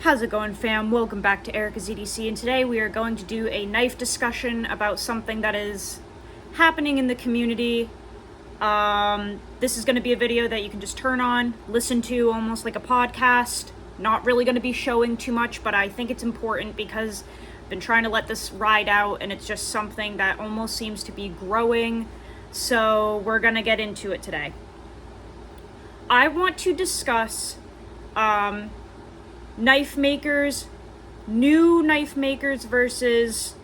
How's it going, fam? Welcome back to Erica's EDC, and today we are going to do a knife discussion about something that is happening in the community. This is going to be a video that you can just turn on, listen to almost like a podcast. Not really going to be showing too much, but I think it's important because I've been trying to let this ride out, and it's just something that almost seems to be growing. So we're going to get into it today. I want to discuss knife makers, new knife makers versus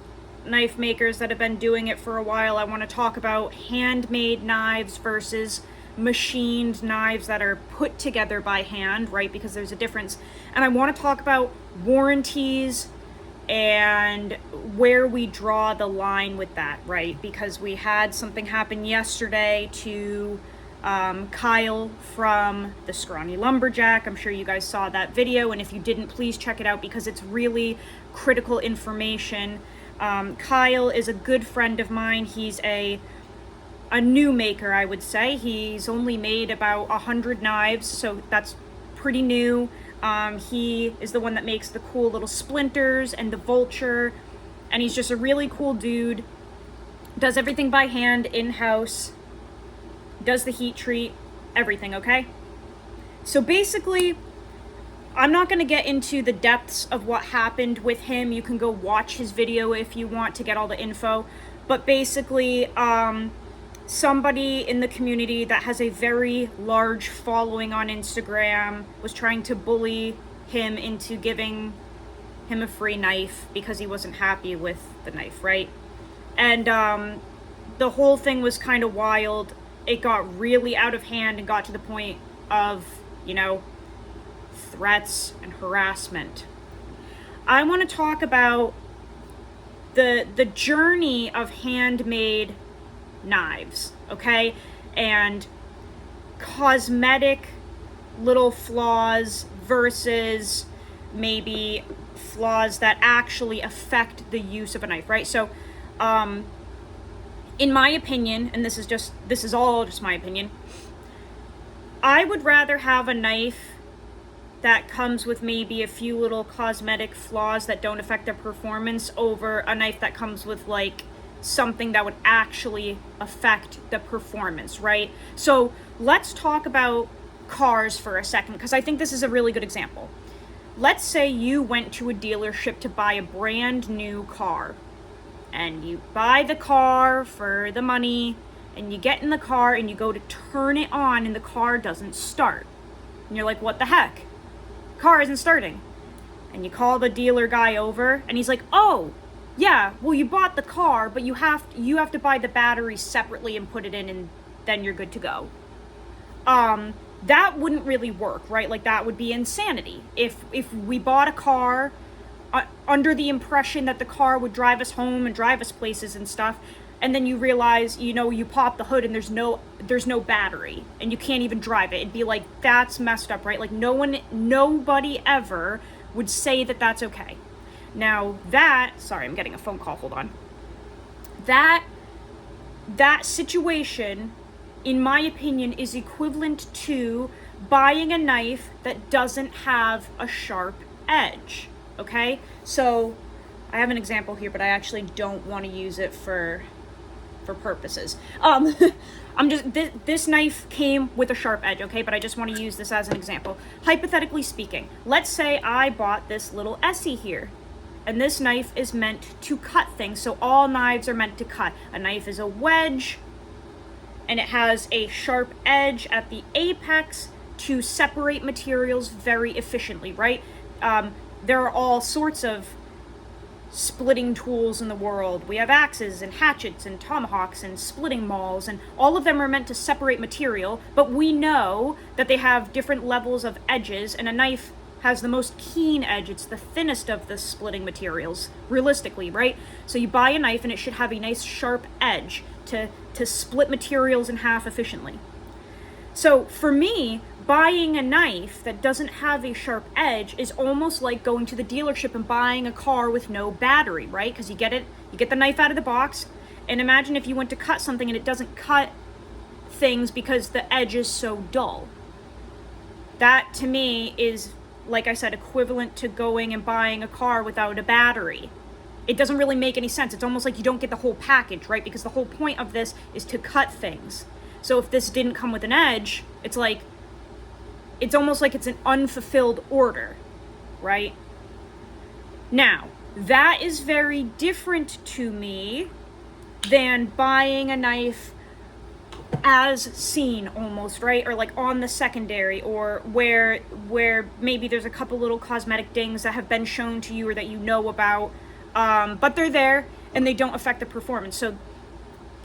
knife makers that have been doing it for a while. I want to talk about handmade knives versus machined knives that are put together by hand, right? Because there's a difference. And I want to talk about warranties and where we draw the line with that, right? Because we had something happen yesterday to Kyle from the Scrawny Lumberjack. I'm sure you guys saw that video, and if you didn't, please check it out because it's really critical information. Kyle is a good friend of mine. He's a new maker, I would say. He's only made about 100 knives, so that's pretty new. He is the one that makes the cool little splinters and the vulture, and he's just a really cool dude. Does everything by hand, in-house. Does the heat treat, everything, okay? So basically, I'm not going to get into the depths of what happened with him. You can go watch his video if you want to get all the info. But basically, somebody in the community that has a very large following on Instagram was trying to bully him into giving him a free knife because he wasn't happy with the knife, right? And the whole thing was kind of wild. It got really out of hand and got to the point of, threats and harassment. I want to talk about the journey of handmade knives, okay? And cosmetic little flaws versus maybe flaws that actually affect the use of a knife, right? So, in my opinion, and this is all just my opinion, I would rather have a knife that comes with maybe a few little cosmetic flaws that don't affect their performance over a knife that comes with like something that would actually affect the performance, right? So let's talk about cars for a second, because I think this is a really good example. Let's say you went to a dealership to buy a brand new car. And you buy the car for the money, and you get in the car and you go to turn it on and the car doesn't start. And you're like, what the heck? Car isn't starting. And you call the dealer guy over and he's like, oh, yeah, well, you bought the car, but you have to buy the battery separately and put it in, and then you're good to go. That wouldn't really work, right? Like, that would be insanity. If we bought a car under the impression that the car would drive us home and drive us places and stuff, and then you realize, you pop the hood and there's no battery and you can't even drive it. It'd be like, that's messed up, right? Like, nobody ever would say that that's okay. Now sorry, I'm getting a phone call, hold on. That situation, in my opinion, is equivalent to buying a knife that doesn't have a sharp edge. Okay, so I have an example here, but I actually don't want to use it for purposes. This knife came with a sharp edge, okay, but I just want to use this as an example. Hypothetically speaking, let's say I bought this little Essie here, and this knife is meant to cut things. So all knives are meant to cut. A knife is a wedge, and it has a sharp edge at the apex to separate materials very efficiently, right? There are all sorts of splitting tools in the world. We have axes and hatchets and tomahawks and splitting mauls, and all of them are meant to separate material, but we know that they have different levels of edges, and a knife has the most keen edge. It's the thinnest of the splitting materials, realistically, right? So you buy a knife and it should have a nice sharp edge to split materials in half efficiently. So for me, buying a knife that doesn't have a sharp edge is almost like going to the dealership and buying a car with no battery, right? Because you get the knife out of the box, and imagine if you went to cut something and it doesn't cut things because the edge is so dull. That, to me, is like I said, equivalent to going and buying a car without a battery. It doesn't really make any sense. It's almost like you don't get the whole package, right? Because the whole point of this is to cut things. So if this didn't come with an edge, it's almost like it's an unfulfilled order, right? Now, that is very different to me than buying a knife as seen almost, right? Or like on the secondary, or where maybe there's a couple little cosmetic dings that have been shown to you or that you know about, but they're there and they don't affect the performance. So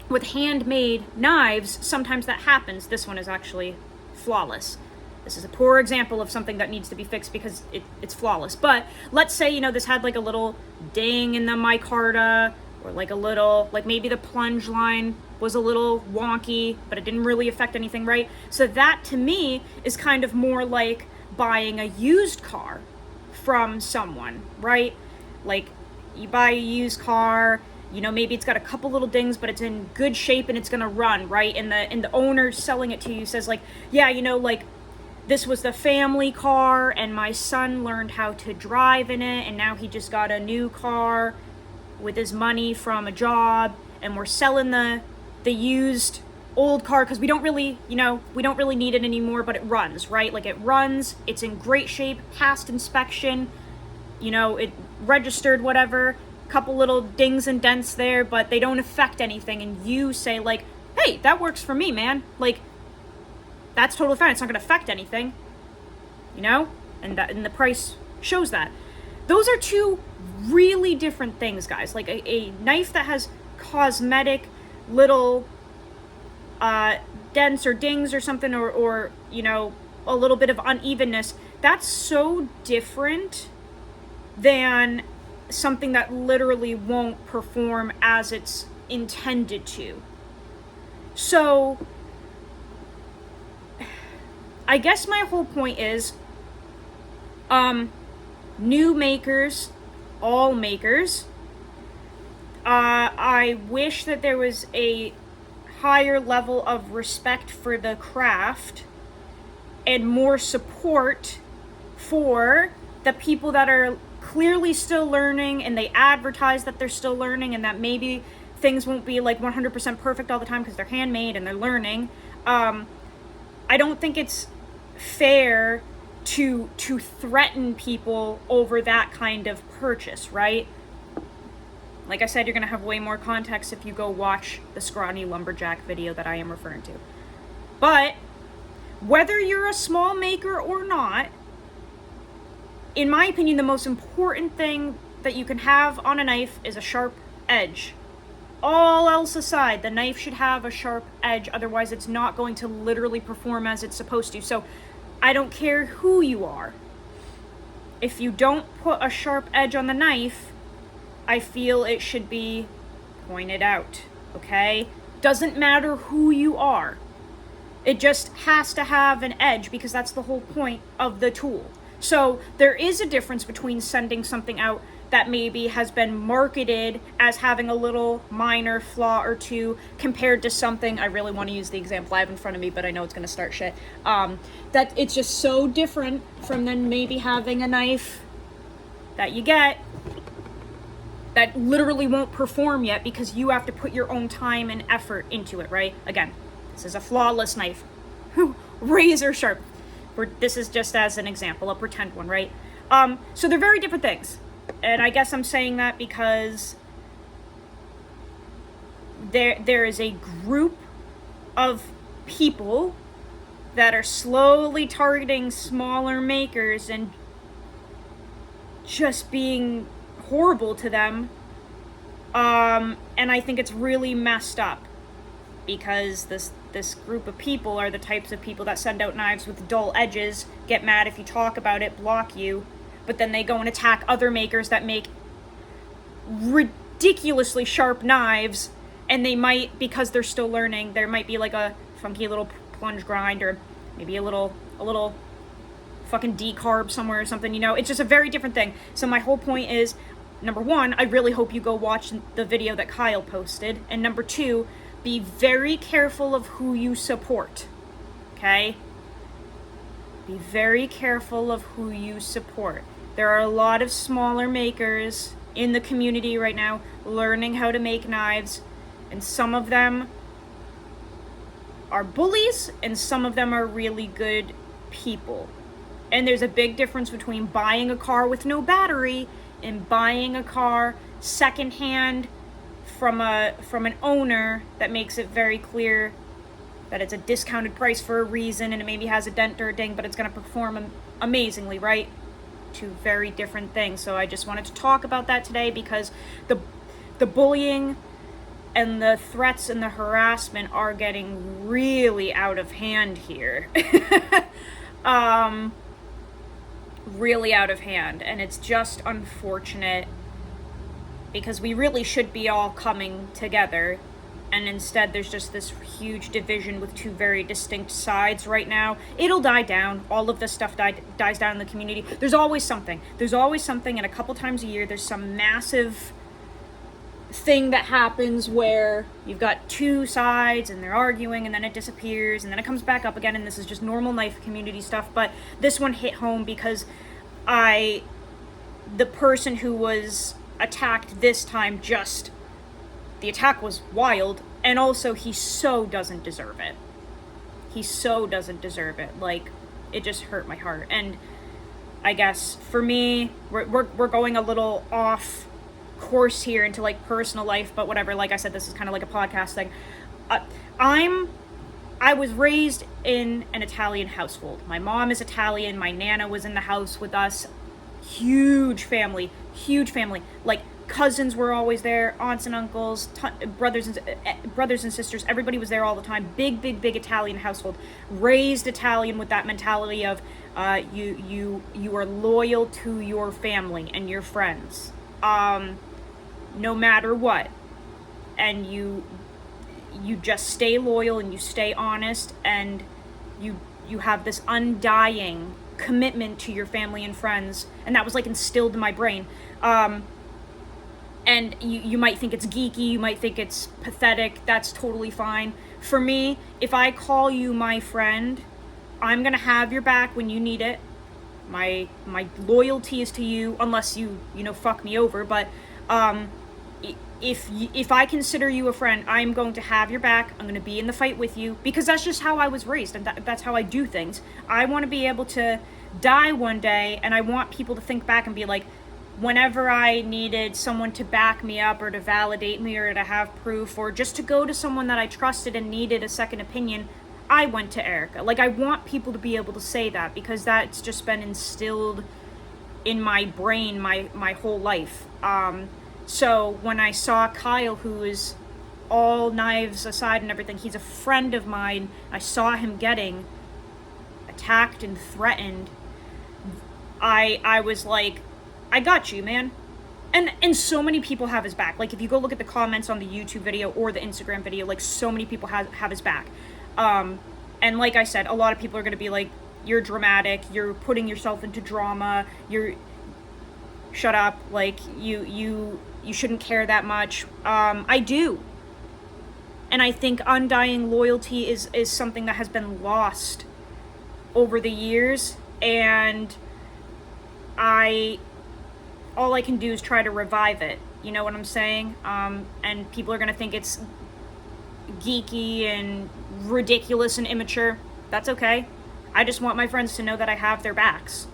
with handmade knives, sometimes that happens. This one is actually flawless. This is a poor example of something that needs to be fixed because it's flawless. But let's say, this had like a little ding in the micarta, or like a little, like maybe the plunge line was a little wonky, but it didn't really affect anything, right? So that to me is kind of more like buying a used car from someone, right? Like you buy a used car, maybe it's got a couple little dings, but it's in good shape and it's gonna run, right? And the owner selling it to you says like, yeah, like this was the family car and my son learned how to drive in it and now he just got a new car with his money from a job, and we're selling the used old car because we don't really need it anymore, but it runs, right? Like it runs, it's in great shape, passed inspection, it registered, whatever, couple little dings and dents there, but they don't affect anything. And you say like, hey, that works for me, man. Like that's totally fine. It's not going to affect anything, and the price shows that. Those are two really different things, guys. Like a knife that has cosmetic little dents or dings or something, or a little bit of unevenness, that's so different than something that literally won't perform as it's intended to. So I guess my whole point is, new makers, all makers, I wish that there was a higher level of respect for the craft and more support for the people that are clearly still learning, and they advertise that they're still learning and that maybe things won't be like 100% perfect all the time because they're handmade and they're learning. I don't think it's fair to threaten people over that kind of purchase, right? Like I said, you're going to have way more context if you go watch the Scrawny Lumberjack video that I am referring to. But whether you're a small maker or not, in my opinion, the most important thing that you can have on a knife is a sharp edge. All else aside, the knife should have a sharp edge, otherwise it's not going to literally perform as it's supposed to. So I don't care who you are. If you don't put a sharp edge on the knife, I feel it should be pointed out, okay? Doesn't matter who you are. It just has to have an edge because that's the whole point of the tool. So there is a difference between sending something out that maybe has been marketed as having a little minor flaw or two compared to something, I really want to use the example I have in front of me, but I know it's going to start shit, that it's just so different from then maybe having a knife that you get that literally won't perform yet because you have to put your own time and effort into it, right? Again, this is a flawless knife. Razor sharp. This is just as an example, a pretend one, right? So they're very different things. And I guess I'm saying that because there is a group of people that are slowly targeting smaller makers and just being horrible to them. And I think it's really messed up because this group of people are the types of people that send out knives with dull edges, get mad if you talk about it, block you, but then they go and attack other makers that make ridiculously sharp knives, and they might, because they're still learning, there might be like a funky little plunge grind or maybe a little fucking decarb somewhere or something, it's just a very different thing. So my whole point is, number one, I really hope you go watch the video that Kyle posted, and number two, be very careful of who you support, okay? Be very careful of who you support. There are a lot of smaller makers in the community right now learning how to make knives, and some of them are bullies and some of them are really good people. And there's a big difference between buying a car with no battery and buying a car secondhand from an owner that makes it very clear that it's a discounted price for a reason and it maybe has a dent or a ding, but it's going to perform amazingly, right? Two very different things. So I just wanted to talk about that today because the bullying and the threats and the harassment are getting really out of hand here. Really out of hand, and it's just unfortunate because we really should be all coming together, and instead there's just this huge division with two very distinct sides right now. It'll die down. All of this stuff dies down in the community. There's always something, and a couple times a year there's some massive thing that happens where you've got two sides and they're arguing, and then it disappears and then it comes back up again, and this is just normal knife community stuff. But this one hit home because the person who was attacked this time, just the attack was wild, and also he so doesn't deserve it. Like, it just hurt my heart. And I guess for me, we're going a little off course here into like personal life, but whatever. Like I said, this is kind of like a podcast thing. I was raised in an Italian household. My mom is Italian. My nana was in the house with us. Huge family. Like, cousins were always there, aunts and uncles, brothers and sisters. Everybody was there all the time. Big Italian household. Raised Italian with that mentality of you are loyal to your family and your friends, no matter what, and you just stay loyal and you stay honest, and you have this undying commitment to your family and friends, and that was like instilled in my brain. And you might think it's geeky, you might think it's pathetic, that's totally fine. For me, if I call you my friend, I'm gonna have your back when you need it. My loyalty is to you, unless you fuck me over, but if I consider you a friend, I'm going to have your back. I'm going to be in the fight with you, because that's just how I was raised, and that's how I do things. I want to be able to die one day, and I want people to think back and be like, whenever I needed someone to back me up or to validate me or to have proof or just to go to someone that I trusted and needed a second opinion, I went to Erica. Like, I want people to be able to say that, because that's just been instilled in my brain my whole life. So when I saw Kyle, who is, all knives aside and everything, he's a friend of mine, I saw him getting attacked and threatened, I was like, I got you, man. And so many people have his back. Like, if you go look at the comments on the YouTube video or the Instagram video, like, so many people have his back. And like I said, a lot of people are going to be like, you're dramatic, you're putting yourself into drama, shut up, like, you shouldn't care that much. I do. And I think undying loyalty is something that has been lost over the years, and all I can do is try to revive it. You know what I'm saying? And people are going to think it's geeky and ridiculous and immature. That's okay. I just want my friends to know that I have their backs.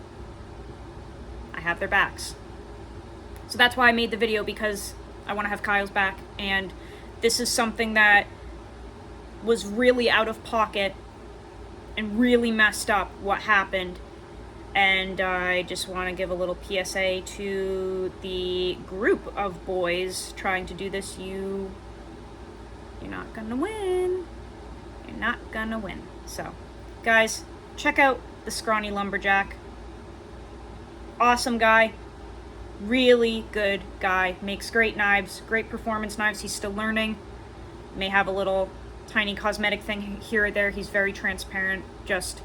So that's why I made the video, because I want to have Kyle's back, and this is something that was really out of pocket and really messed up what happened. And I just want to give a little PSA to the group of boys trying to do this. You're not gonna win. You're not gonna win. So, guys, check out the Scrawny Lumberjack. Awesome guy. Really good guy. Makes great knives, great performance knives. He's still learning. May have a little tiny cosmetic thing here or there. He's very transparent. Just,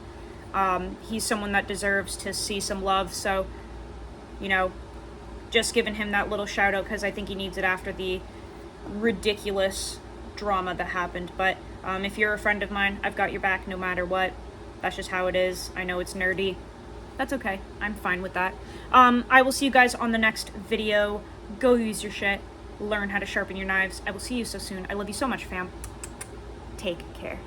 he's someone that deserves to see some love. So, just giving him that little shout out, because I think he needs it after the ridiculous drama that happened. But if you're a friend of mine, I've got your back no matter what. That's just how it is. I know it's nerdy. That's okay. I'm fine with that. I will see you guys on the next video. Go use your shit. Learn how to sharpen your knives. I will see you so soon. I love you so much, fam. Take care.